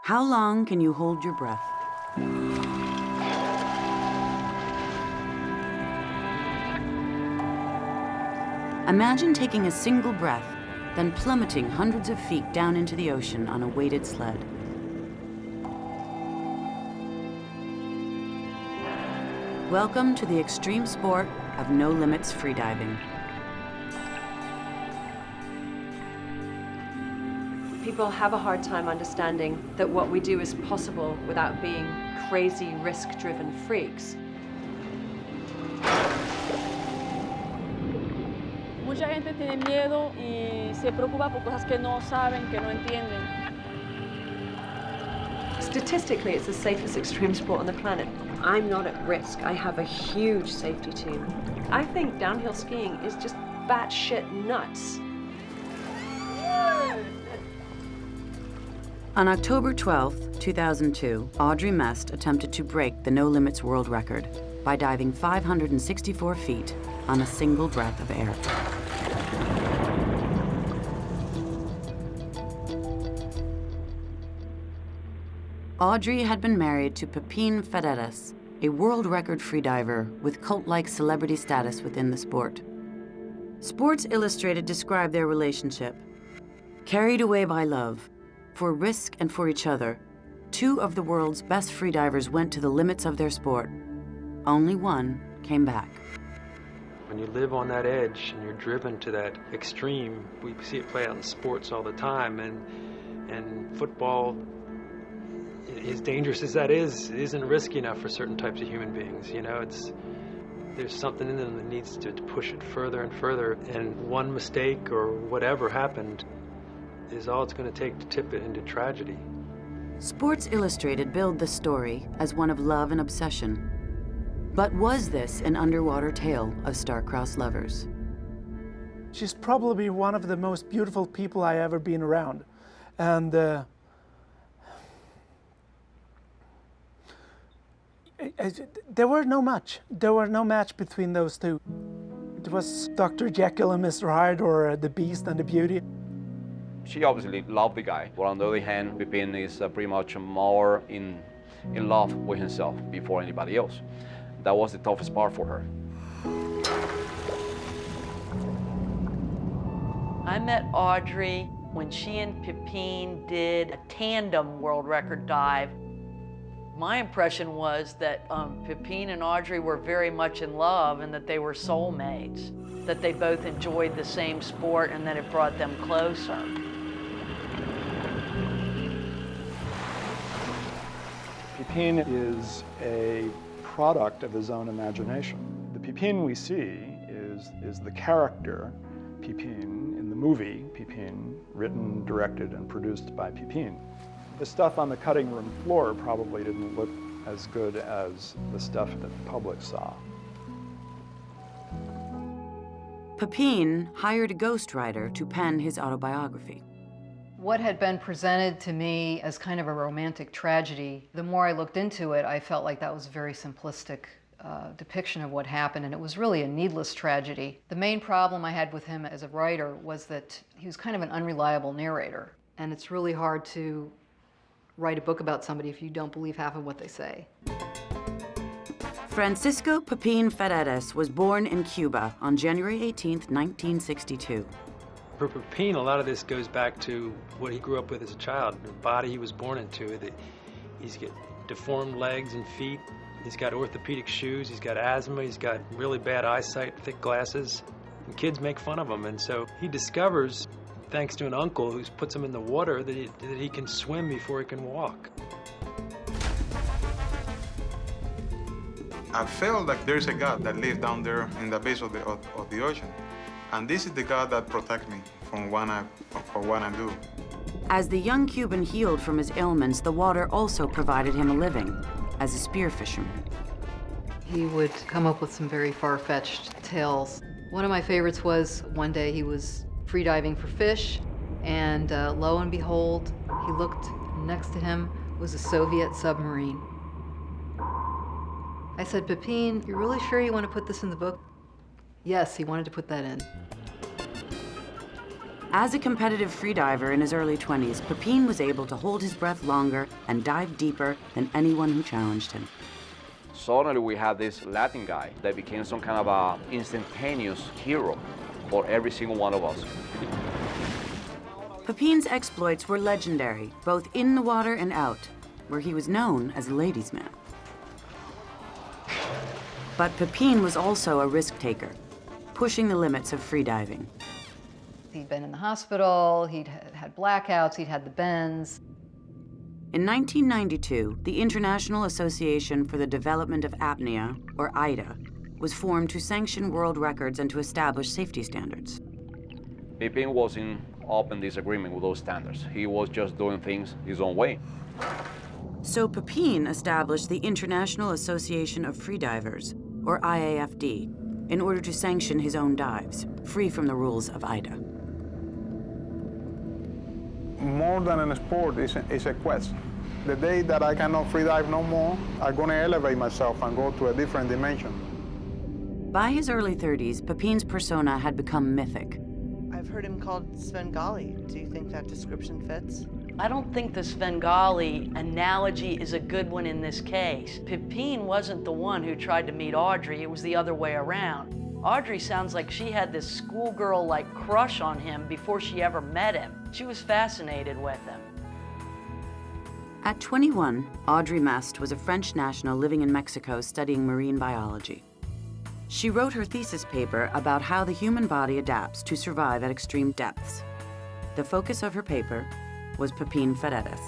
How long can you hold your breath? Imagine taking a single breath, then plummeting hundreds of feet down into the ocean on a weighted sled. Welcome to the extreme sport of no-limits freediving. People have a hard time understanding that what we do is possible without being crazy, risk-driven freaks. Mucha gente tiene miedo y se preocupa por cosas que no saben, que no entienden. Statistically, it's the safest extreme sport on the planet. I'm not at risk. I have a huge safety team. I think downhill skiing is just batshit nuts. On October 12, 2002, Audrey Mestre attempted to break the no-limits world record by diving 564 feet on a single breath of air. Audrey had been married to Pipin, a world record freediver with cult-like celebrity status within the sport. Sports Illustrated described their relationship. Carried away by love, for risk and for each other, two of the world's best freedivers went to the limits of their sport. Only one came back. When you live on that edge and you're driven to that extreme, we see it play out in sports all the time, and football, as dangerous as that is, it isn't risky enough for certain types of human beings. You know, there's something in them that needs to push it further and further, and one mistake or whatever happened is all it's going to take to tip it into tragedy. Sports Illustrated billed the story as one of love and obsession. But was this an underwater tale of star-crossed lovers? She's probably one of the most beautiful people I ever been around. And there were no match between those two. It was Dr. Jekyll and Mr. Hyde, or the Beast and the Beauty. She obviously loved the guy, but on the other hand, Pipin is pretty much more in love with himself before anybody else. That was the toughest part for her. I met Audrey when she and Pipin did a tandem world record dive. My impression was that Pipin and Audrey were very much in love and that they were soulmates, that they both enjoyed the same sport and that it brought them closer. Pipin is a product of his own imagination. The Pipin we see is the character Pipin in the movie Pipin, written, directed, and produced by Pipin. The stuff on the cutting room floor probably didn't look as good as the stuff that the public saw. Pipin hired a ghostwriter to pen his autobiography. What had been presented to me as kind of a romantic tragedy, the more I looked into it, I felt like that was a very simplistic depiction of what happened, and it was really a needless tragedy. The main problem I had with him as a writer was that he was kind of an unreliable narrator, and it's really hard to write a book about somebody if you don't believe half of what they say. Francisco Pipin was born in Cuba on January 18, 1962. For Pipin, a lot of this goes back to what he grew up with as a child, the body he was born into. He's got deformed legs and feet. He's got orthopedic shoes. He's got asthma. He's got really bad eyesight, thick glasses. And kids make fun of him. And so he discovers, thanks to an uncle who puts him in the water, that he can swim before he can walk. I felt like there's a God that lives down there in the base of the ocean. And this is the God that protects me from what I do. As the young Cuban healed from his ailments, the water also provided him a living as a spear fisherman. He would come up with some very far-fetched tales. One of my favorites was one day he was freediving for fish, and lo and behold, he looked next to him was a Soviet submarine. I said, Pipin, you're really sure you want to put this in the book? Yes, he wanted to put that in. As a competitive freediver in his early 20s, Pipin was able to hold his breath longer and dive deeper than anyone who challenged him. Suddenly we had this Latin guy that became some kind of a instantaneous hero for every single one of us. Pipin's exploits were legendary, both in the water and out, where he was known as a ladies' man. But Pipin was also a risk taker, pushing the limits of freediving. He'd been in the hospital, he'd had blackouts, he'd had the bends. In 1992, the International Association for the Development of Apnea, or IDA, was formed to sanction world records and to establish safety standards. Pipin was in open disagreement with those standards. He was just doing things his own way. So Pipin established the International Association of Freedivers, or IAFD, in order to sanction his own dives, free from the rules of IDA. More than a sport, it's a quest. The day that I cannot freedive no more, I'm going to elevate myself and go to a different dimension. By his early 30s, Pipin's persona had become mythic. I've heard him called Svengali. Do you think that description fits? I don't think the Svengali analogy is a good one in this case. Pipin wasn't the one who tried to meet Audrey, it was the other way around. Audrey sounds like she had this schoolgirl-like crush on him before she ever met him. She was fascinated with him. At 21, Audrey Mestre was a French national living in Mexico studying marine biology. She wrote her thesis paper about how the human body adapts to survive at extreme depths. The focus of her paper was Pipin Fededes.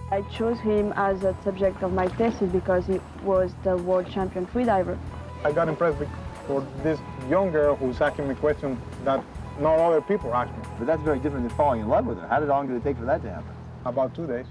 I chose him as a subject of my thesis because he was the world champion freediver. I got impressed for this young girl who's asking me questions that not other people ask me. But that's very different than falling in love with her. How long did it take for that to happen? About 2 days.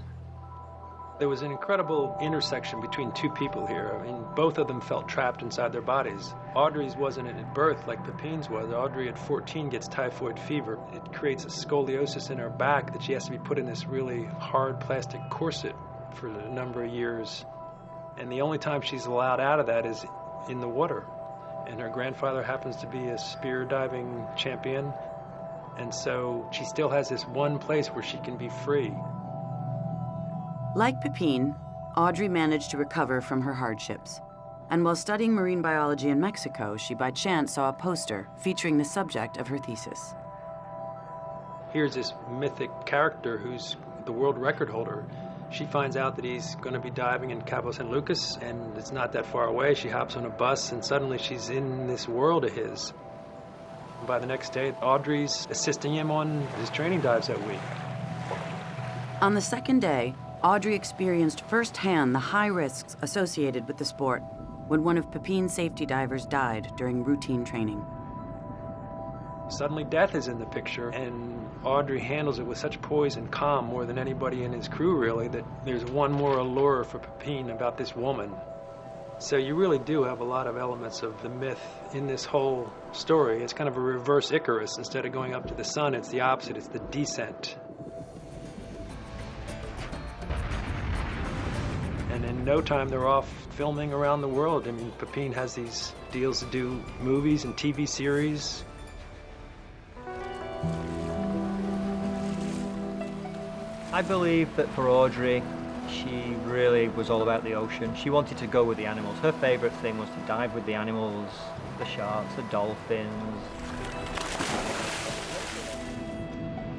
There was an incredible intersection between two people here. I mean, both of them felt trapped inside their bodies. Audrey's wasn't at birth like Pipin's was. Audrey at 14 gets typhoid fever. It creates a scoliosis in her back that she has to be put in this really hard plastic corset for a number of years. And the only time she's allowed out of that is in the water. And her grandfather happens to be a spear diving champion. And so she still has this one place where she can be free. Like Pipin, Audrey managed to recover from her hardships. And while studying marine biology in Mexico, she by chance saw a poster featuring the subject of her thesis. Here's this mythic character who's the world record holder. She finds out that he's going to be diving in Cabo San Lucas, and it's not that far away. She hops on a bus, and suddenly she's in this world of his. By the next day, Audrey's assisting him on his training dives that week. On the second day, Audrey experienced firsthand the high risks associated with the sport when one of Pipin's safety divers died during routine training. Suddenly death is in the picture, and Audrey handles it with such poise and calm, more than anybody in his crew really, that there's one more allure for Pipin about this woman. So you really do have a lot of elements of the myth in this whole story. It's kind of a reverse Icarus. Instead of going up to the sun, it's the opposite, it's the descent. And in no time, they're off filming around the world. I mean, Pipin has these deals to do movies and TV series. I believe that for Audrey, she really was all about the ocean. She wanted to go with the animals. Her favorite thing was to dive with the animals, the sharks, the dolphins.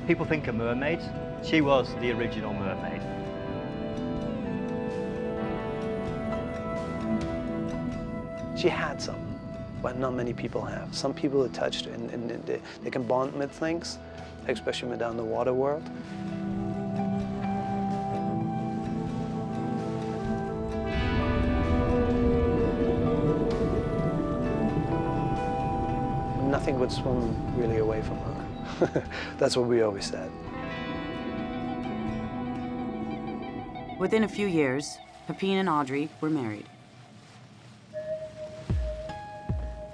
People think of mermaids. She was the original mermaid. She had something, but not many people have. Some people are touched, and they can bond with things, especially with the underwater world. Nothing would swim really away from her. That's what we always said. Within a few years, Pipin and Audrey were married.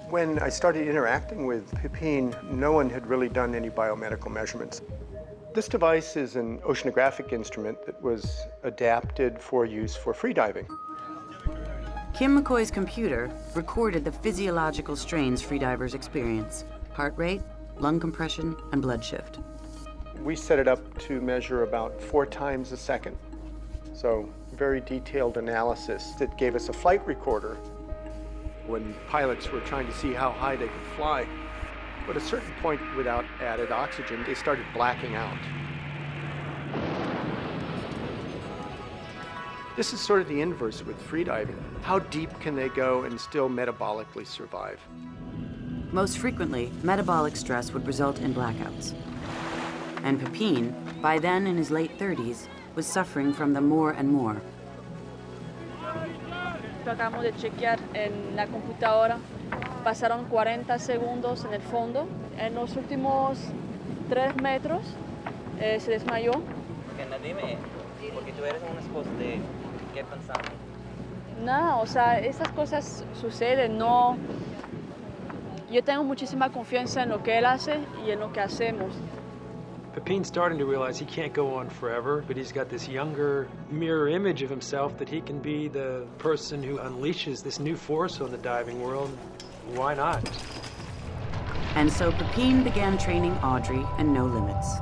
When I started interacting with Pipin, no one had really done any biomedical measurements. This device is an oceanographic instrument that was adapted for use for freediving. Kim McCoy's computer recorded the physiological strains freedivers experience: heart rate, lung compression, and blood shift. We set it up to measure about 4 times a second. So very detailed analysis that gave us a flight recorder when pilots were trying to see how high they could fly. But at a certain point, without added oxygen, they started blacking out. This is sort of the inverse with freediving. How deep can they go and still metabolically survive? Most frequently, metabolic stress would result in blackouts. And Pipin, by then in his late 30s, was suffering from them more and more. Lo acabamos de chequear en la computadora. Pasaron 40 segundos en el fondo. En los últimos 3 metros se desmayó. Dime, porque tú eres una esposa de qué pensamos. Nada, o sea, esas cosas suceden, no. Yo tengo muchísima confianza en lo que él hace y en lo que hacemos. Pipin's starting to realize he can't go on forever, but he's got this younger mirror image of himself that he can be the person who unleashes this new force on the diving world. Why not? And so Pipin began training Audrey in No Limits.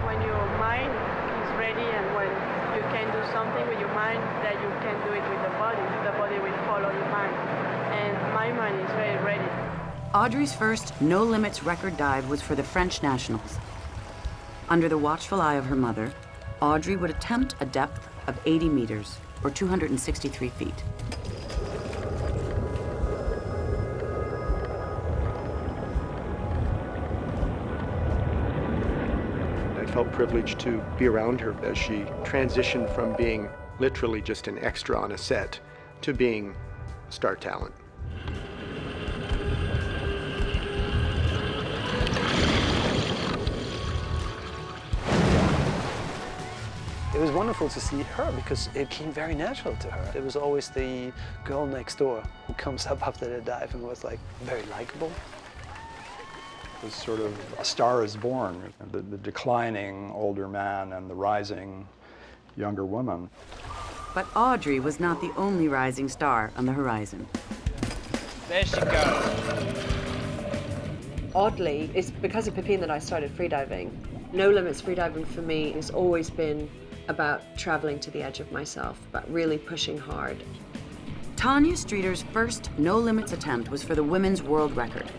When your mind is ready and when you can do something with your mind, that you can do it with the body will follow your mind. And my mind is very ready. Audrey's first No Limits record dive was for the French nationals. Under the watchful eye of her mother, Audrey would attempt a depth of 80 meters, or 263 feet. I felt privileged to be around her as she transitioned from being literally just an extra on a set to being star talent. It was wonderful to see her because it came very natural to her. It was always the girl next door who comes up after the dive and was like very likable. It was sort of A Star is Born, the declining older man and the rising younger woman. But Audrey was not the only rising star on the horizon. There she goes. Oddly, it's because of Pipin that I started freediving. No Limits freediving for me has always been about traveling to the edge of myself, but really pushing hard. Tanya Streeter's first No Limits attempt was for the women's world record.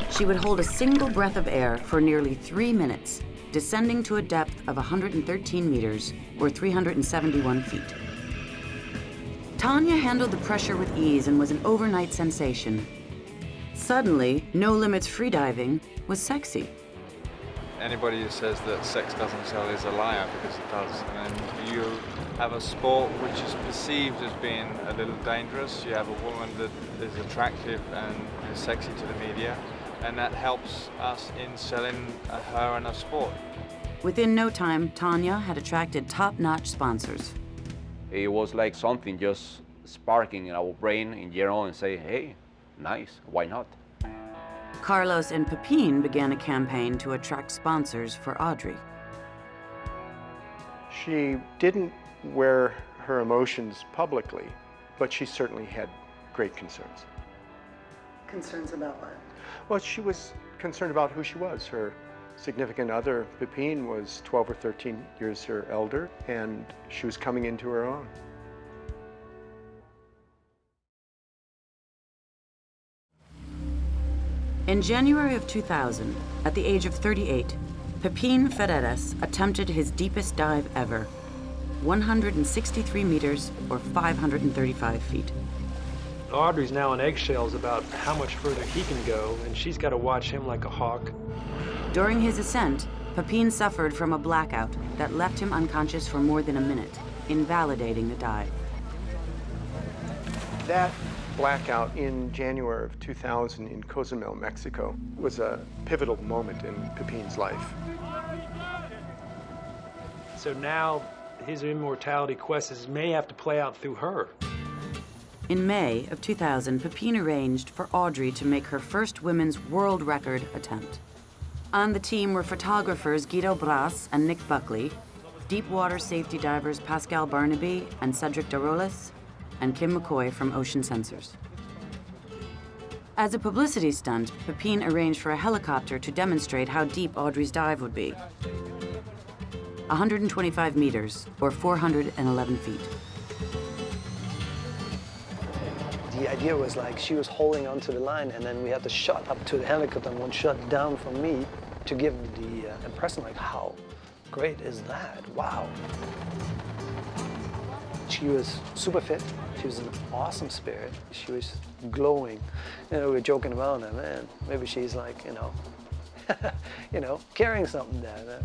She would hold a single breath of air for nearly 3 minutes, descending to a depth of 113 meters, or 371 feet. Tanya handled the pressure with ease and was an overnight sensation. Suddenly, No Limits freediving was sexy. Anybody who says that sex doesn't sell is a liar, because it does. And you have a sport which is perceived as being a little dangerous. You have a woman that is attractive and is sexy to the media, and that helps us in selling her and her sport. Within no time, Tanya had attracted top-notch sponsors. It was like something just sparking in our brain in general and say, hey, nice, why not? Carlos and Pipin began a campaign to attract sponsors for Audrey. She didn't wear her emotions publicly, but she certainly had great concerns. Concerns about what? Well, she was concerned about who she was. Her significant other, Pipin, was 12 or 13 years her elder, and she was coming into her own. In January of 2000, at the age of 38, Pipin Ferreras attempted his deepest dive ever, 163 meters or 535 feet. Audrey's now on eggshells about how much further he can go, and she's got to watch him like a hawk. During his ascent, Pipin suffered from a blackout that left him unconscious for more than a minute, invalidating the dive. That blackout in January of 2000 in Cozumel, Mexico, was a pivotal moment in Pipin's life. So now his immortality quest may have to play out through her. In May of 2000, Pipin arranged for Audrey to make her first women's world record attempt. On the team were photographers Guido Bras and Nick Buckley, deep water safety divers Pascal Barnaby and Cedric Darolis, and Kim McCoy from Ocean Sensors. As a publicity stunt, Pipin arranged for a helicopter to demonstrate how deep Audrey's dive would be. 125 meters, or 411 feet. The idea was like she was holding onto the line, and then we had the shot up to the helicopter and one shot down from me to give the impression like, how great is that? Wow. She was super fit. She was an awesome spirit. She was glowing. You know, we were joking about her, man. Maybe she's like, carrying something there.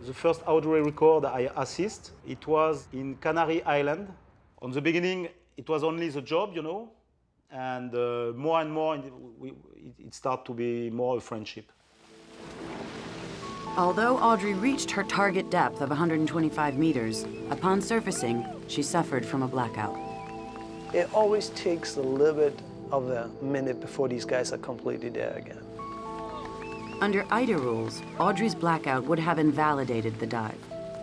The first Audrey record I assist, it was in Canary Island. On the beginning, it was only the job, and more and more, it started to be more a friendship. Although Audrey reached her target depth of 125 meters, upon surfacing, she suffered from a blackout. It always takes a little bit of a minute before these guys are completely there again. Under IDA rules, Audrey's blackout would have invalidated the dive.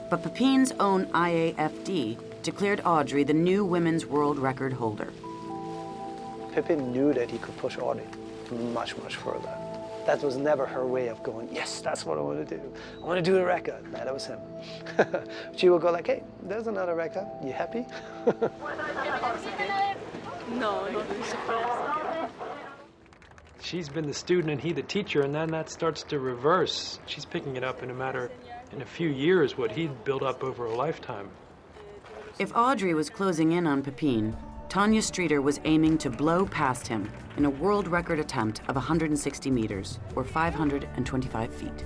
But Pipin's own IAFD declared Audrey the new women's world record holder. Pipin knew that he could push Audrey much, much further. That was never her way of going, yes, that's what I want to do. I want to do a record. No, that was him. She would go like, hey, there's another record. You happy? No, not this. She's been the student and he the teacher, and then that starts to reverse. She's picking it up in a few years, what he'd built up over a lifetime. If Audrey was closing in on Pipin, Tanya Streeter was aiming to blow past him in a world record attempt of 160 meters, or 525 feet.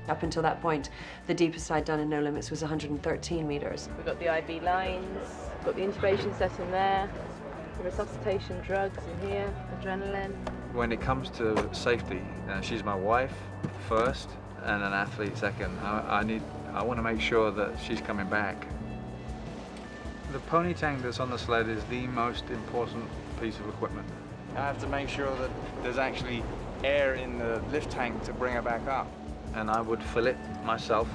Up until that point, the deepest I'd done in No Limits was 113 meters. We've got the IV lines, got the intubation set in there, the resuscitation drugs in here, adrenaline. When it comes to safety, she's my wife first and an athlete second. I want to make sure that she's coming back. The pony tank that's on the sled is the most important piece of equipment. I have to make sure that there's actually air in the lift tank to bring her back up. And I would fill it myself.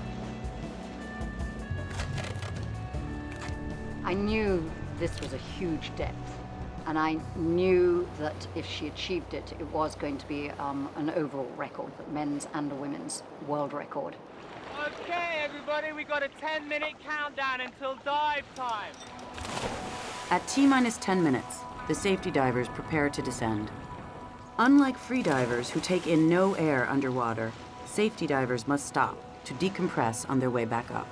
I knew this was a huge depth, and I knew that if she achieved it, it was going to be an overall record, the men's and the women's world record. Okay, everybody, we got a 10-minute countdown until dive time. At T-minus 10 minutes, the safety divers prepare to descend. Unlike free divers who take in no air underwater, safety divers must stop to decompress on their way back up.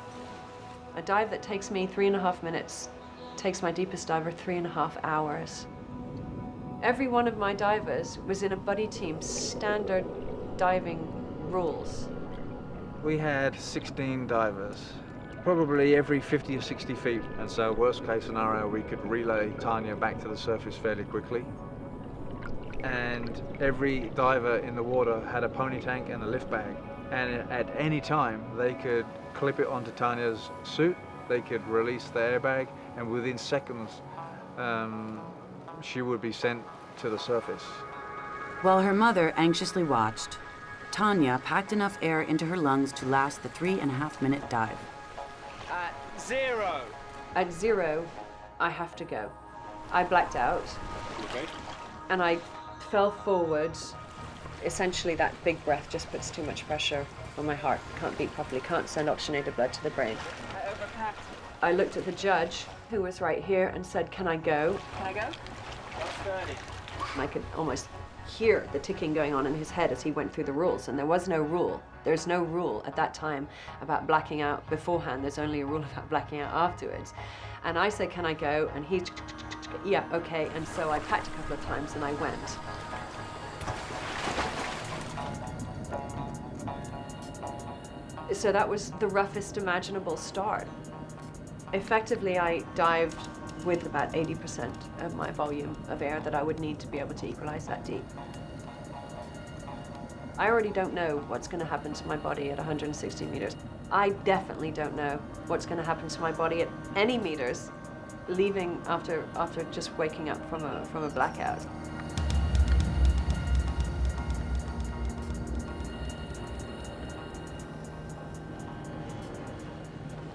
A dive that takes me 3.5 minutes takes my deepest diver 3.5 hours. Every one of my divers was in a buddy team standard diving rules. We had 16 divers, probably every 50 or 60 feet. And so worst case scenario, we could relay Tanya back to the surface fairly quickly. And every diver in the water had a pony tank and a lift bag. And at any time, they could clip it onto Tanya's suit, they could release the airbag, and within seconds, she would be sent to the surface. While her mother anxiously watched, Tanya packed enough air into her lungs to last the 3.5-minute dive. At 0. At 0, I have to go. I blacked out. Okay. And I fell forwards. Essentially, that big breath just puts too much pressure on my heart. Can't beat properly, can't send oxygenated blood to the brain. I looked at the judge, who was right here, and said, can I go? Can I go? And I could almost hear the ticking going on in his head as he went through the rules, and there was no rule. There's no rule at that time about blacking out beforehand. There's only a rule about blacking out afterwards. And I said, can I go? And he, yeah, okay. And so I packed a couple of times and I went. So that was the roughest imaginable start. Effectively, I dived with about 80% of my volume of air that I would need to be able to equalize that deep. I already don't know what's going to happen to my body at 160 meters. I definitely don't know what's going to happen to my body at any meters, leaving after just waking up from a blackout.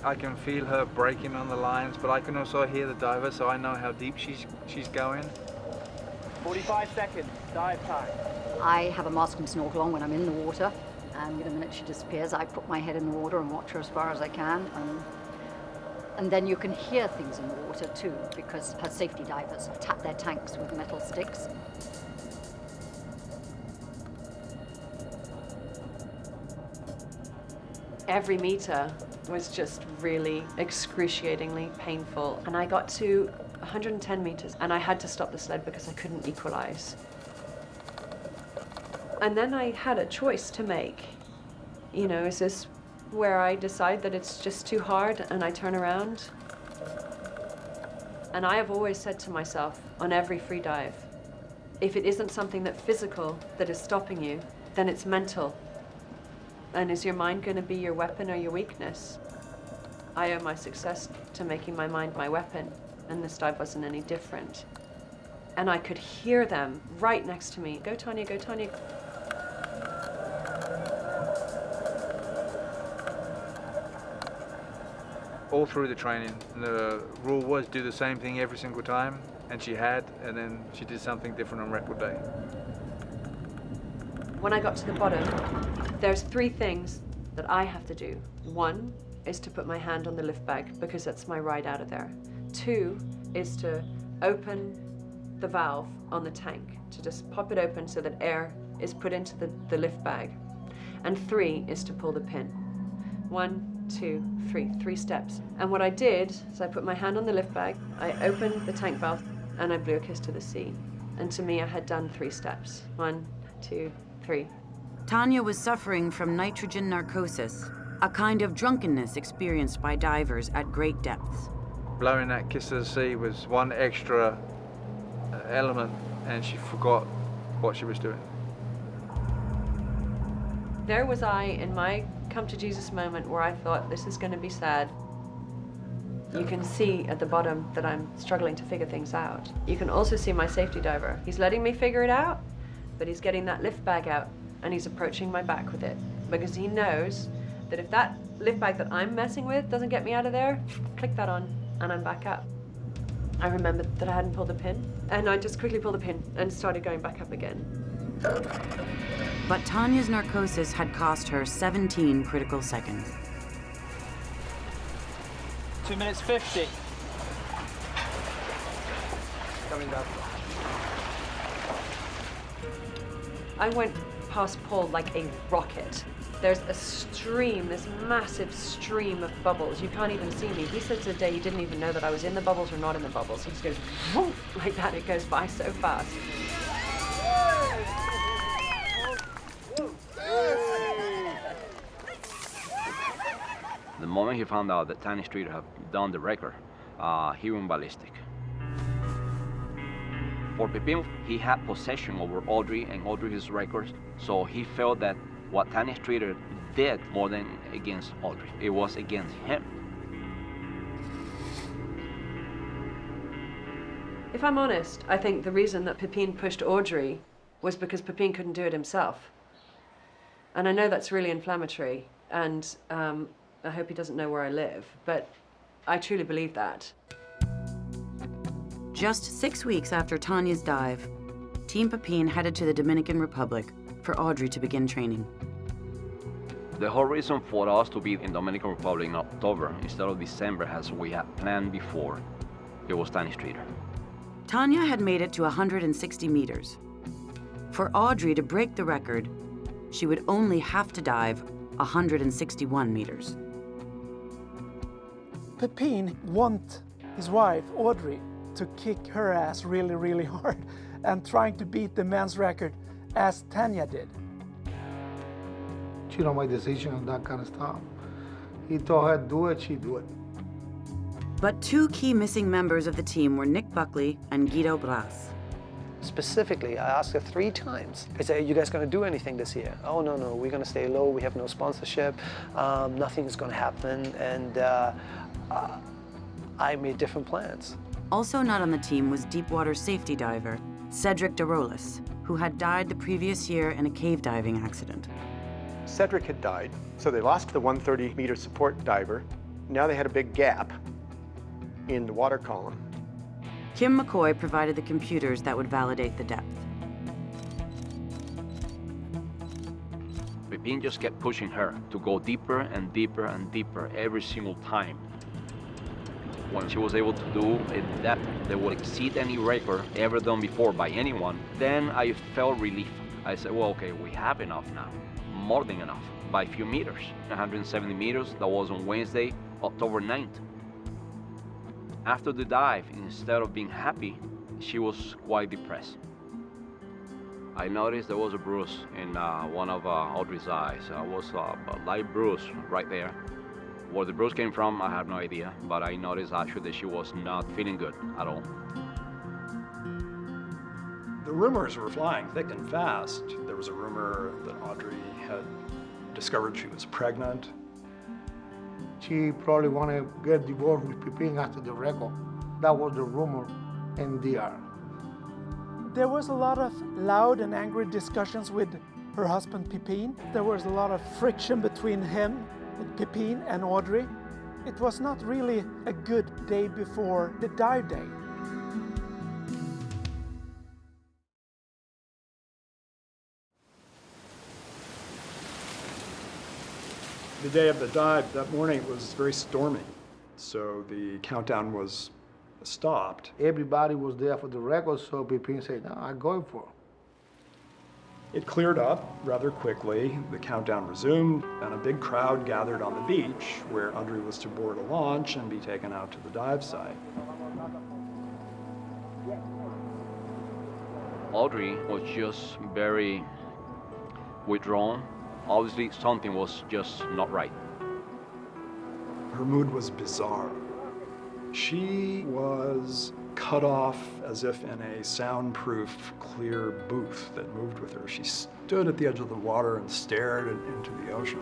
I can feel her breaking on the lines, but I can also hear the diver, so I know how deep she's going. 45 seconds, dive time. I have a mask and snorkel on when I'm in the water, and the minute she disappears, I put my head in the water and watch her as far as I can. And then you can hear things in the water too, because her safety divers tap their tanks with metal sticks. Every meter was just really excruciatingly painful. And I got to 110 meters and I had to stop the sled because I couldn't equalize. And then I had a choice to make. You know, is this where I decide that it's just too hard and I turn around? And I have always said to myself on every free dive, if it isn't something that's physical that is stopping you, then it's mental. And is your mind going to be your weapon or your weakness? I owe my success to making my mind my weapon, and this dive wasn't any different. And I could hear them right next to me. Go, Tanya, go, Tanya. All through the training, the rule was do the same thing every single time, and she had, and then she did something different on record day. When I got to the bottom, there's 3 things that I have to do. 1 is to put my hand on the lift bag because that's my ride out of there. 2 is to open the valve on the tank, to just pop it open so that air is put into the lift bag. And 3 is to pull the pin. 1, 2, 3, 3 steps. And what I did is I put my hand on the lift bag, I opened the tank valve, and I blew a kiss to the sea. And to me, I had done 3 steps. 1, 2, 3. Tanya was suffering from nitrogen narcosis, a kind of drunkenness experienced by divers at great depths. Blowing that kiss to the sea was one extra element, and she forgot what she was doing. There was I in my come to Jesus moment where I thought, this is going to be sad. You can see at the bottom that I'm struggling to figure things out. You can also see my safety diver. He's letting me figure it out, but he's getting that lift bag out and he's approaching my back with it because he knows that if that lift bag that I'm messing with doesn't get me out of there, click that on and I'm back up. I remembered that I hadn't pulled the pin and I just quickly pulled the pin and started going back up again. But Tanya's narcosis had cost her 17 critical seconds. 2 minutes 50. Coming down. I went past Paul like a rocket. There's a stream, this massive stream of bubbles. You can't even see me. He said today he didn't even know that I was in the bubbles or not in the bubbles. He just goes, whoop, like that. It goes by so fast. The moment he found out that Tanya Streeter had done the record, he went ballistic. For Pipin, he had possession over Audrey and Audrey's records, so he felt that what Tanya Streeter did more than against Audrey, it was against him. If I'm honest, I think the reason that Pipin pushed Audrey was because Pipin couldn't do it himself. And I know that's really inflammatory, and I hope he doesn't know where I live, but I truly believe that. Just 6 weeks after Tanya's dive, Team Pipin headed to the Dominican Republic for Audrey to begin training. The whole reason for us to be in Dominican Republic in October instead of December, as we had planned before, it was Tanya Streeter. Tanya had made it to 160 meters. For Audrey to break the record, she would only have to dive 161 meters. Pipin wants his wife, Audrey, to kick her ass really, really hard and trying to beat the men's record as Tanya did. She don't make decisions on that kind of stuff. He told her do it, she do it. But 2 key missing members of the team were Nick Buckley and Guido Bras. Specifically, I asked her 3 times. I said, are you guys going to do anything this year? Oh, no, we're going to stay low. We have no sponsorship. Nothing's going to happen. And I made different plans. Also not on the team was deepwater safety diver Cedric DeRolis, who had died the previous year in a cave diving accident. Cedric had died, so they lost the 130-meter support diver, Now they had a big gap in the water column. Kim McCoy provided the computers that would validate the depth. Pipin just kept pushing her to go deeper and deeper and deeper every single time. When she was able to do a depth that would exceed any record ever done before by anyone, then I felt relief. I said, well, okay, we have enough now, more than enough, by a few meters. 170 meters, that was on Wednesday, October 9th. After the dive, instead of being happy, she was quite depressed. I noticed there was a bruise in one of Audrey's eyes. It was a light bruise right there. Where the bruise came from, I have no idea, but I noticed actually that she was not feeling good at all. The rumors were flying thick and fast. There was a rumor that Audrey had discovered she was pregnant. She probably wanted to get divorced with Pipin after the record. That was the rumor in DR. There was a lot of loud and angry discussions with her husband Pipin. There was a lot of friction between him, Pipin, and Audrey. It was not really a good day before the dive day. The day of the dive, that morning, it was very stormy. So the countdown was stopped. Everybody was there for the record, so Pipin said, no, I'm going for it. It cleared up rather quickly. The countdown resumed, and a big crowd gathered on the beach where Audrey was to board a launch and be taken out to the dive site. Audrey was just very withdrawn. Obviously, something was just not right. Her mood was bizarre. She was cut off as if in a soundproof, clear booth that moved with her. She stood at the edge of the water and stared into the ocean.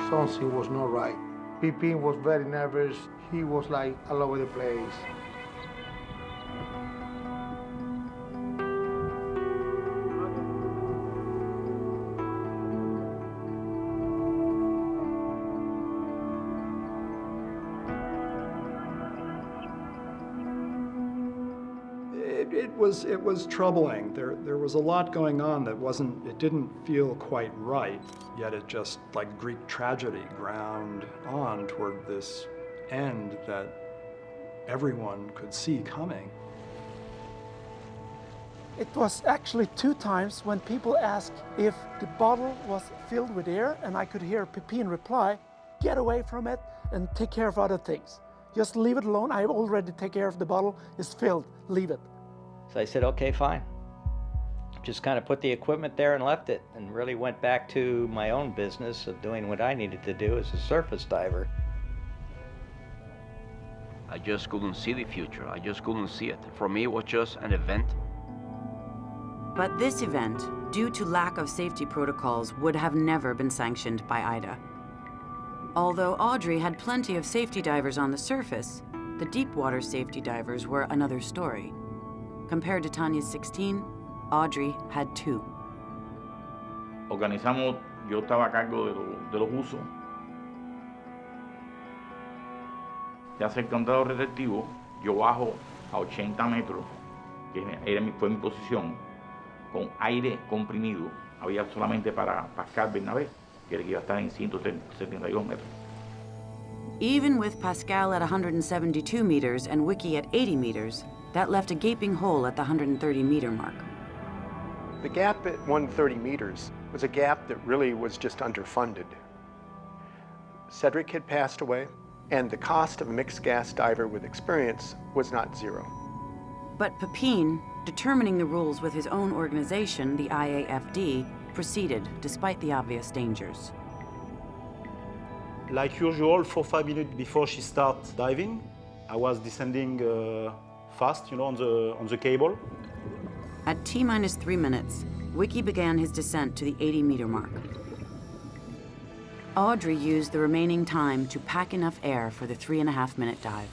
Something was not right. Pipin was very nervous. He was like all over the place. It was troubling. There was a lot going on that it didn't feel quite right, yet it just, like Greek tragedy, ground on toward this end that everyone could see coming. It was actually 2 times when people asked if the bottle was filled with air, and I could hear Pipin reply, get away from it and take care of other things. Just leave it alone. I already take care of the bottle. It's filled. Leave it. So I said, okay, fine. Just kind of put the equipment there and left it, and really went back to my own business of doing what I needed to do as a surface diver. I just couldn't see the future. I just couldn't see it. For me, it was just an event. But this event, due to lack of safety protocols, would have never been sanctioned by IDA. Although Audrey had plenty of safety divers on the surface, the deep water safety divers were another story. Compared to Tanya's 16, Audrey had 2. Organizamos, yo estaba a cargo de los usos. Se hace el contador receptivo, yo bajo a 80 metros, que fue mi posición, con aire comprimido. Había solamente para Pascal Bernabé, que iba a estar en 172 metros. Even with Pascal at 172 meters and Wiki at 80 meters, that left a gaping hole at the 130-meter mark. The gap at 130 meters was a gap that really was just underfunded. Cedric had passed away, and the cost of a mixed gas diver with experience was not zero. But Pipin, determining the rules with his own organization, the IAFD, proceeded despite the obvious dangers. Like usual, 4 or 5 minutes before she starts diving, I was descending fast, on the cable. At T-minus 3 minutes, Wiki began his descent to the 80-meter mark. Audrey used the remaining time to pack enough air for the 3.5-minute dive.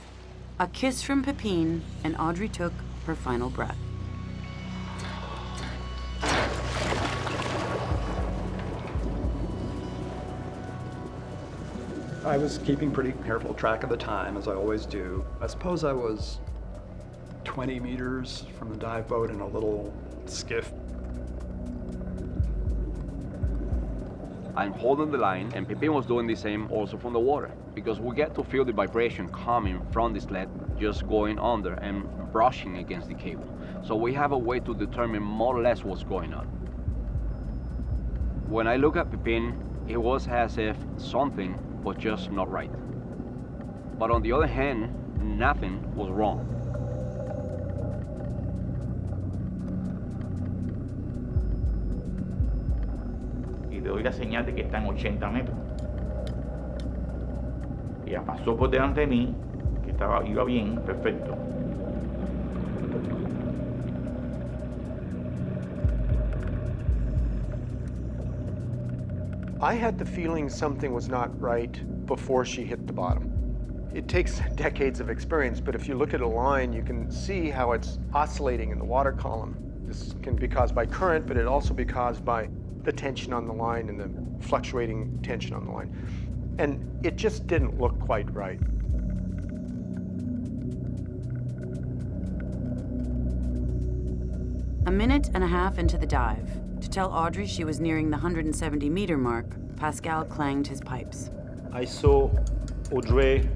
A kiss from Pipin, and Audrey took her final breath. I was keeping pretty careful track of the time, as I always do. I suppose I was 20 meters from the dive boat in a little skiff. I'm holding the line, and Pipin was doing the same also from the water, because we get to feel the vibration coming from the sled, just going under and brushing against the cable. So we have a way to determine more or less what's going on. When I look at Pipin, it was as if something was just not right. But on the other hand, nothing was wrong. Y le doy la señal de que está en 80 metros. Ella pasó por delante de mí, que iba bien, perfecto. I had the feeling something was not right before she hit the bottom. It takes decades of experience, but if you look at a line, you can see how it's oscillating in the water column. This can be caused by current, but it also be caused by the tension on the line and the fluctuating tension on the line. And it just didn't look quite right. A minute and a half into the dive, to tell Audrey she was nearing the 170-meter mark, Pascal clanged his pipes. I saw Audrey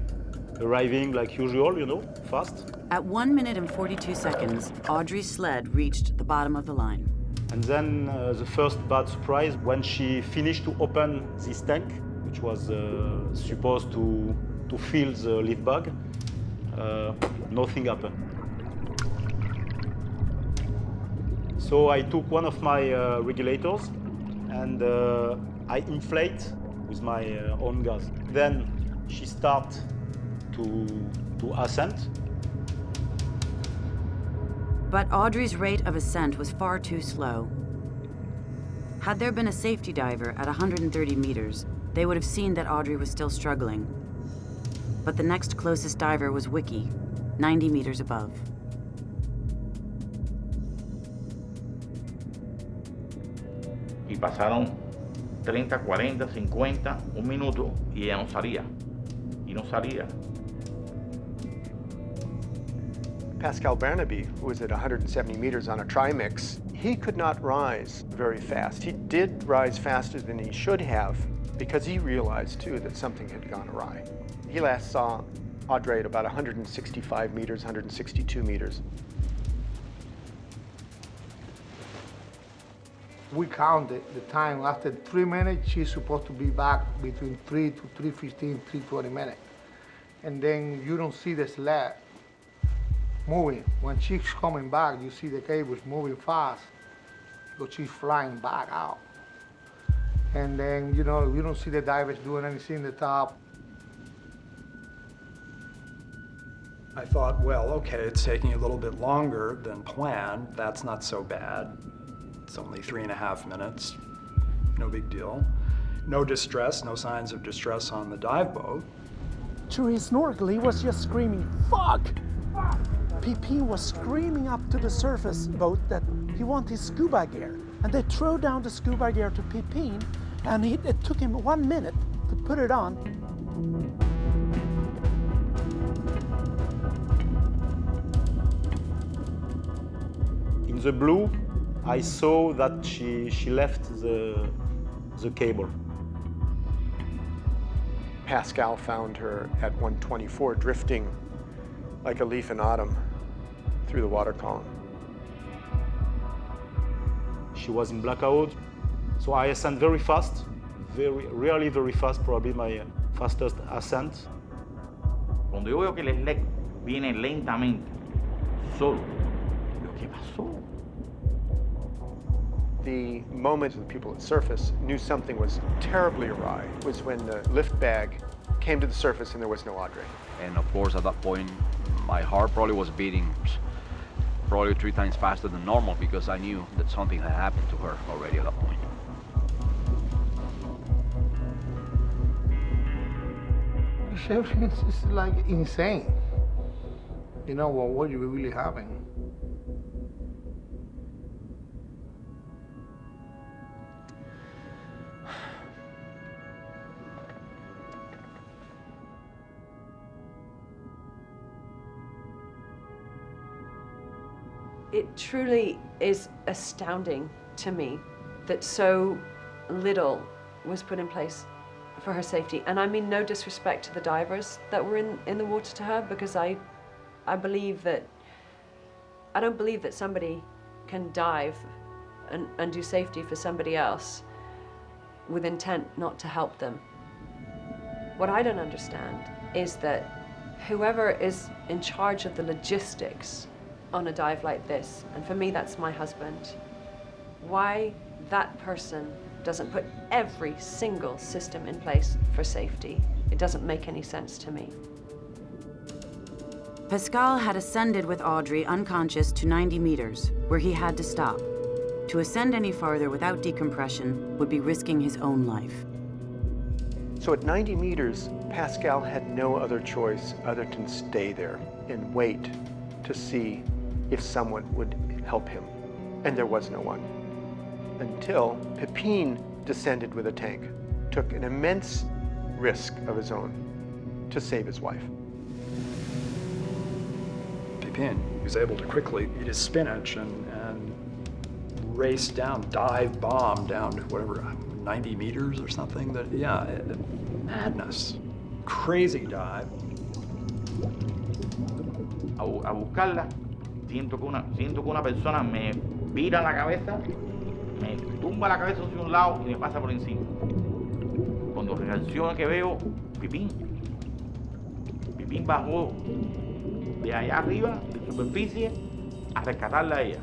arriving like usual, you know, fast. At 1 minute and 42 seconds, Audrey's sled reached the bottom of the line. And then the first bad surprise, when she finished to open this tank, which was supposed to fill the lift bag, nothing happened. So I took one of my regulators and I inflate with my own gas. Then she starts to ascend. But Audrey's rate of ascent was far too slow. Had there been a safety diver at 130 meters, they would have seen that Audrey was still struggling. But the next closest diver was Wiki, 90 meters above. Y pasaron 30, 40, 50, un minuto, y ella no salía. Y no salía. Pascal Barnaby, who was at 170 meters on a trimix, he could not rise very fast. He did rise faster than he should have because he realized, too, that something had gone awry. He last saw Audrey at about 165 meters, 162 meters. We counted the time. After 3 minutes, she's supposed to be back between 3 to 3:15, 3:20 minutes. And then you don't see the sled moving. When she's coming back, you see the cables moving fast because she's flying back out. And then, you know, you don't see the divers doing anything in the top. I thought, well, okay, it's taking a little bit longer than planned. That's not so bad. It's only 3.5 minutes. No big deal. No distress, no signs of distress on the dive boat. During his snorkel, he was just screaming, "Fuck!" Pipin was screaming up to the surface boat that he wanted his scuba gear. And they threw down the scuba gear to Pipin, and it took him 1 minute to put it on. In the blue, I saw that she left the cable. Pascal found her at 124, drifting like a leaf in autumn through the water column. She was in blackout, so I ascend very fast, really very fast, probably my fastest ascent. Cuando yo veo que el sled viene lentamente, solo, digo, ¿qué pasó? The moment the people at surface knew something was terribly awry was when the lift bag came to the surface and there was no Audrey. And of course, at that point, my heart probably was beating probably 3 times faster than normal because I knew that something had happened to her already at that point. Everything is like insane. You know, well, what are you really having? It truly is astounding to me that so little was put in place for her safety. And I mean no disrespect to the divers that were in the water to her, because I believe that, I don't believe that somebody can dive and do safety for somebody else with intent not to help them. What I don't understand is that whoever is in charge of the logistics on a dive like this, and for me that's my husband, why that person doesn't put every single system in place for safety. It doesn't make any sense to me. Pascal had ascended with Audrey unconscious to 90 meters, where he had to stop. To ascend any farther without decompression would be risking his own life. So at 90 meters, Pascal had no other choice other than stay there and wait to see if someone would help him. And there was no one. Until Pipin descended with a tank, took an immense risk of his own to save his wife. Pipin was able to quickly eat his spinach and race down, dive bomb down to whatever, 90 meters or something. That, yeah, madness. Crazy dive. A buscarla, siento que una persona me vira la cabeza, me tumba la cabeza hacia un lado y me pasa por encima. Cuando reacciono que veo, Pipin bajó de allá arriba, de superficie, a rescatarla a ella,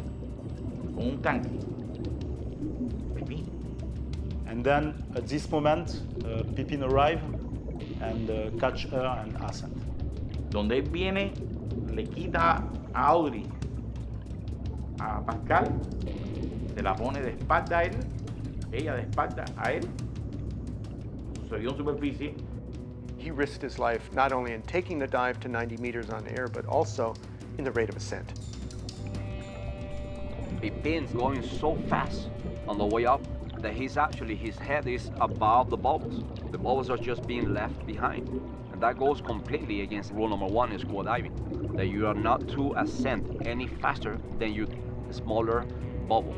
con un tanque. Pipin. And then, at this moment, Pipin arrived and catch her and ascend. Donde él viene, le quita a Audrey, a Pascal, se la pone de espalda a él, ella de espalda a él, sucedió en superficie. He risked his life not only in taking the dive to 90 meters on air, but also in the rate of ascent. Pipin's going so fast on the way up that his head is above the bubbles. The bubbles are just being left behind. And that goes completely against rule number 1 in scuba diving, that you are not to ascend any faster than your smaller bubble.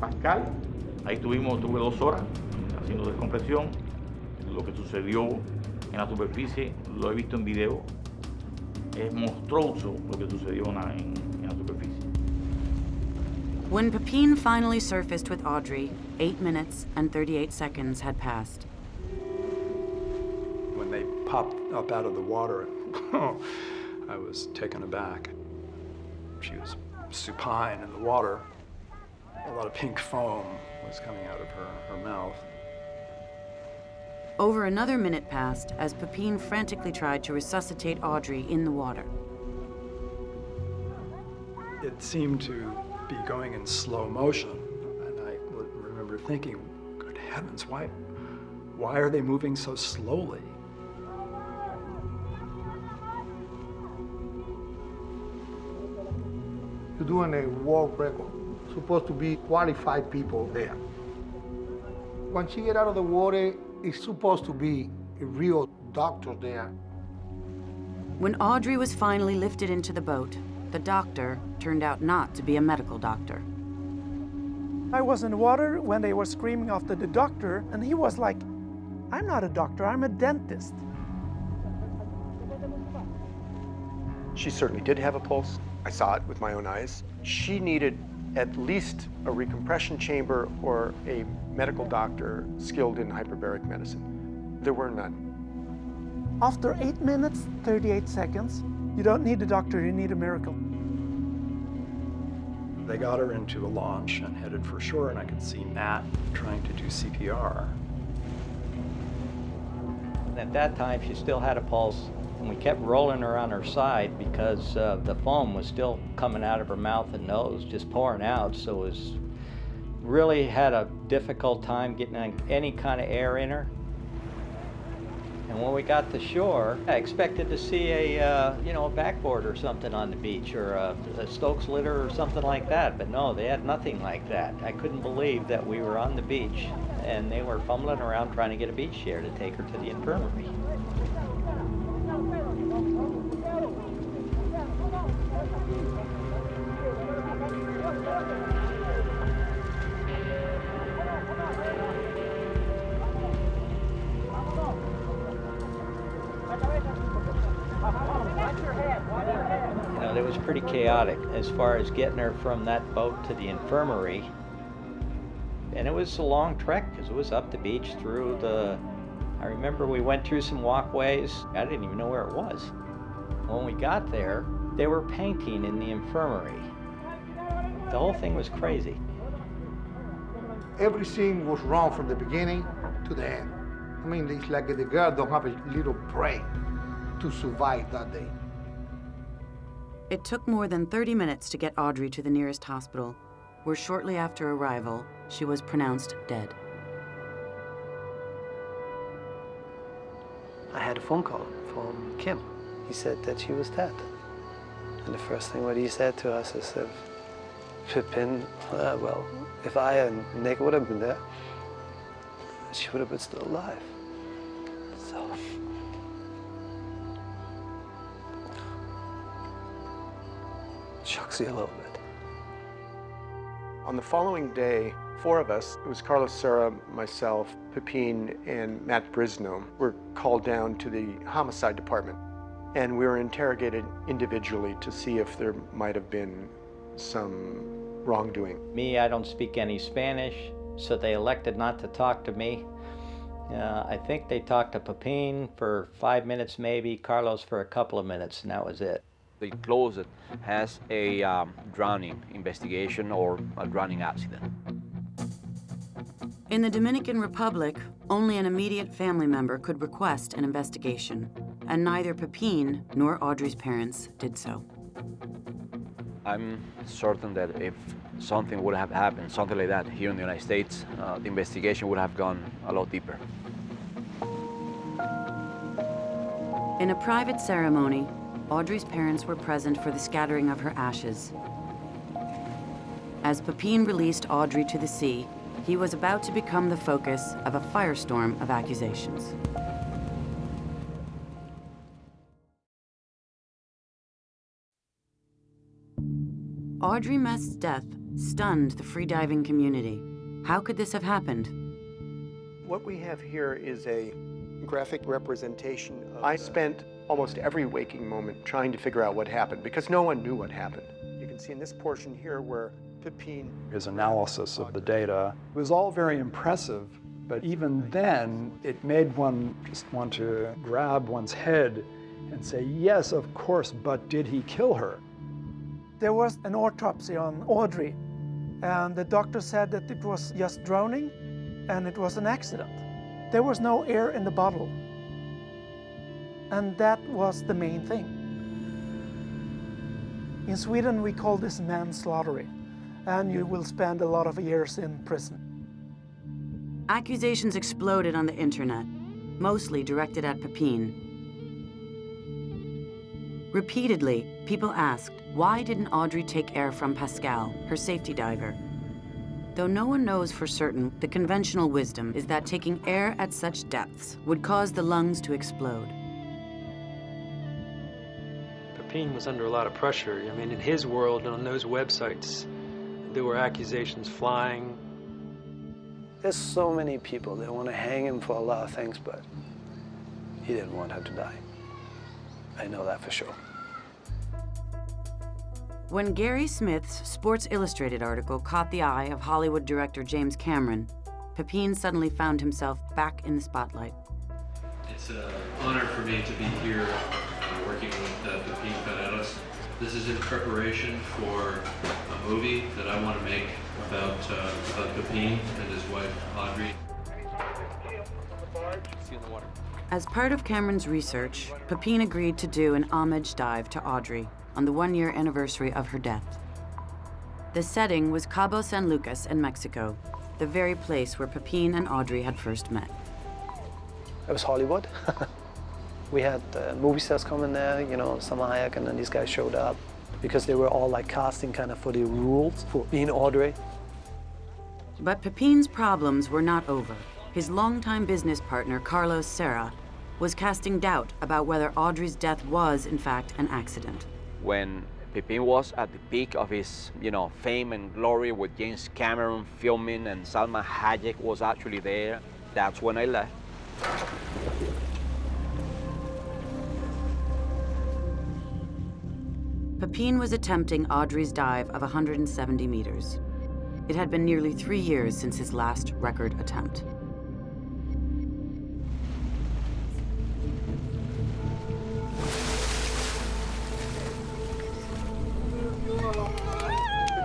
Pascal, ahí tuve 2 horas haciendo descompresión. Lo que sucedió en la superficie lo he visto en video. Es monstruoso lo que sucedió en la superficie. When Pipin finally surfaced with Audrey, 8 minutes and 38 seconds had passed. When they popped up out of the water, I was taken aback. She was supine in the water. A lot of pink foam was coming out of her mouth. Over another minute passed as Pipin frantically tried to resuscitate Audrey in the water. It seemed to be going in slow motion, and I remember thinking, good heavens, why are they moving so slowly? You're doing a world record. Supposed to be qualified people there. When she get out of the water, it's supposed to be a real doctor there. When Audrey was finally lifted into the boat, the doctor turned out not to be a medical doctor. I was in the water when they were screaming after the doctor, and he was like, I'm not a doctor, I'm a dentist. She certainly did have a pulse. I saw it with my own eyes. She needed at least a recompression chamber or a medical doctor skilled in hyperbaric medicine. There were none. After 8 minutes, 38 seconds, you don't need a doctor, you need a miracle. They got her into a launch and headed for shore, and I could see Matt trying to do CPR. At that time, she still had a pulse, and we kept rolling her on her side because the foam was still coming out of her mouth and nose, just pouring out, so it was really had a difficult time getting any kind of air in her. And when we got to shore, I expected to see a backboard or something on the beach, or a Stokes litter or something like that. But no, they had nothing like that. I couldn't believe that we were on the beach and they were fumbling around trying to get a beach chair to take her to the infirmary. It was pretty chaotic as far as getting her from that boat to the infirmary. And it was a long trek because it was up the beach through I remember we went through some walkways. I didn't even know where it was. When we got there, they were painting in the infirmary. The whole thing was crazy. Everything was wrong from the beginning to the end. I mean, it's like the girl don't have a little brain to survive that day. It took more than 30 minutes to get Audrey to the nearest hospital, where shortly after arrival, she was pronounced dead. I had a phone call from Kim. He said that she was dead. And the first thing what he said to us is that Pipin, well, if I and Nick would have been there, she would have been still alive. So. Shocks you a little bit. On the following day, 4 of us, it was Carlos Serra, myself, Pipin, and Matt Brisno, were called down to the homicide department. And we were interrogated individually to see if there might have been some wrongdoing. Me, I don't speak any Spanish, so they elected not to talk to me. I think they talked to Pipin for 5 minutes maybe, Carlos for a couple of minutes, and that was it. They closed it as a drowning investigation or a drowning accident. In the Dominican Republic, only an immediate family member could request an investigation, and neither Pipin nor Audrey's parents did so. I'm certain that if something would have happened, something like that here in the United States, the investigation would have gone a lot deeper. In a private ceremony, Audrey's parents were present for the scattering of her ashes. As Pipin released Audrey to the sea, he was about to become the focus of a firestorm of accusations. Audrey Mestre's death stunned the freediving community. How could this have happened? What we have here is a graphic representation. I spent almost every waking moment trying to figure out what happened because no one knew what happened. You can see in this portion here where Pipin... His analysis of the data was all very impressive, but even then it made one just want to grab one's head and say, yes, of course, but did he kill her? There was an autopsy on Audrey, and the doctor said that it was just drowning and it was an accident. There was no air in the bottle. And that was the main thing. In Sweden, we call this manslaughter, and you will spend a lot of years in prison. Accusations exploded on the internet, mostly directed at Pipin. Repeatedly, people asked, why didn't Audrey take air from Pascal, her safety diver? Though no one knows for certain, the conventional wisdom is that taking air at such depths would cause the lungs to explode. Pipin was under a lot of pressure. I mean, in his world, on those websites, there were accusations flying. There's so many people that want to hang him for a lot of things, but he didn't want her to die. I know that for sure. When Gary Smith's Sports Illustrated article caught the eye of Hollywood director James Cameron, Pipin suddenly found himself back in the spotlight. It's an honor for me to be here working with Pipin Federes. This is in preparation for a movie that I want to make about Pipin and his wife, Audrey. As part of Cameron's research, Pipin agreed to do an homage dive to Audrey on the 1-year anniversary of her death. The setting was Cabo San Lucas in Mexico, the very place where Pipin and Audrey had first met. It was Hollywood. We had movie stars coming there, you know, Salma Hayek, and then these guys showed up because they were all like casting kind of for the rules for being Audrey. But Pipin's problems were not over. His longtime business partner, Carlos Serra, was casting doubt about whether Audrey's death was, in fact, an accident. When Pipin was at the peak of his, fame and glory with James Cameron filming and Salma Hayek was actually there, that's when I left. Pipin was attempting Audrey's dive of 170 meters. It had been nearly 3 years since his last record attempt.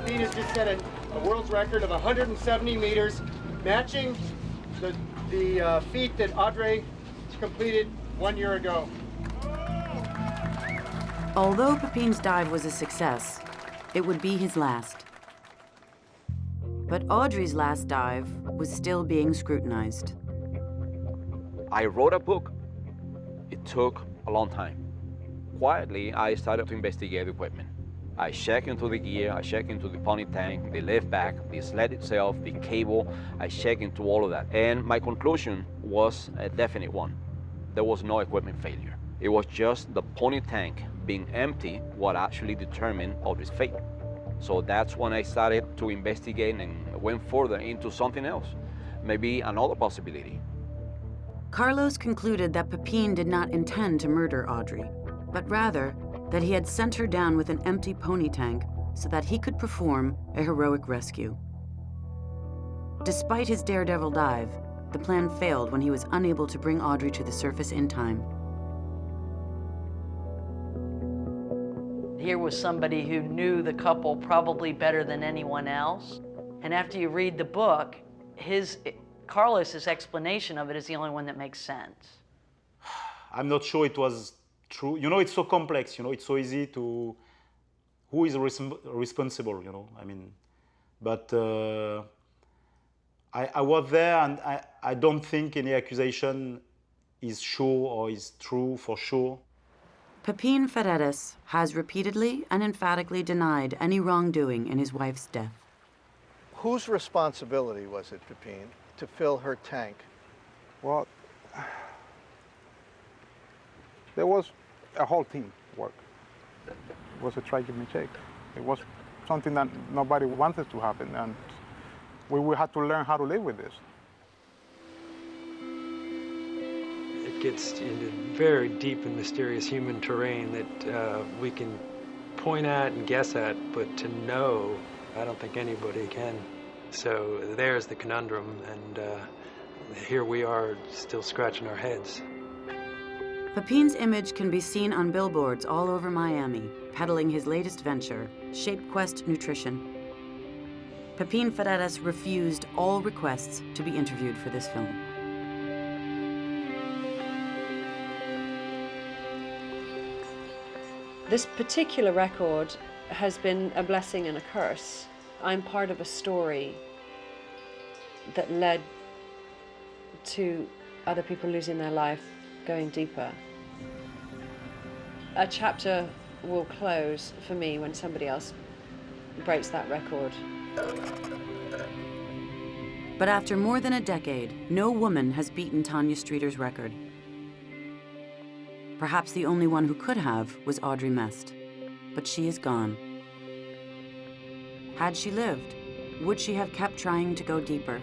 Pipin has just set a world's record of 170 meters, matching the feat that Audrey completed 1 year ago. Although Pipin's dive was a success, it would be his last. But Audrey's last dive was still being scrutinized. I wrote a book. It took a long time. Quietly, I started to investigate the equipment. I checked into the gear, I checked into the pony tank, the lift back, the sled itself, the cable, I checked into all of that. And my conclusion was a definite one. There was no equipment failure. It was just the pony tank being empty what actually determined Audrey's fate. So that's when I started to investigate and went further into something else, maybe another possibility. Carlos concluded that Pipin did not intend to murder Audrey, but rather that he had sent her down with an empty pony tank so that he could perform a heroic rescue. Despite his daredevil dive, the plan failed when he was unable to bring Audrey to the surface in time. Here was somebody who knew the couple probably better than anyone else. And after you read the book, Carlos's explanation of it is the only one that makes sense. I'm not sure it was true. It's so complex, it's so easy to, who is responsible, but I was there and I don't think any accusation is sure or is true for sure. Pipin Ferreras has repeatedly and emphatically denied any wrongdoing in his wife's death. Whose responsibility was it, Pipin, to fill her tank? Well, there was a whole team work. It was a tragic mistake. It was something that nobody wanted to happen, and we had to learn how to live with this. It gets into very deep and mysterious human terrain that we can point at and guess at, but to know, I don't think anybody can. So there's the conundrum, and here we are still scratching our heads. Pipin's image can be seen on billboards all over Miami, peddling his latest venture, ShapeQuest Nutrition. Pipin Ferreras refused all requests to be interviewed for this film. This particular record has been a blessing and a curse. I'm part of a story that led to other people losing their life, going deeper. A chapter will close for me when somebody else breaks that record. But after more than a decade, no woman has beaten Tanya Streeter's record. Perhaps the only one who could have was Audrey Mestre, but she is gone. Had she lived, would she have kept trying to go deeper?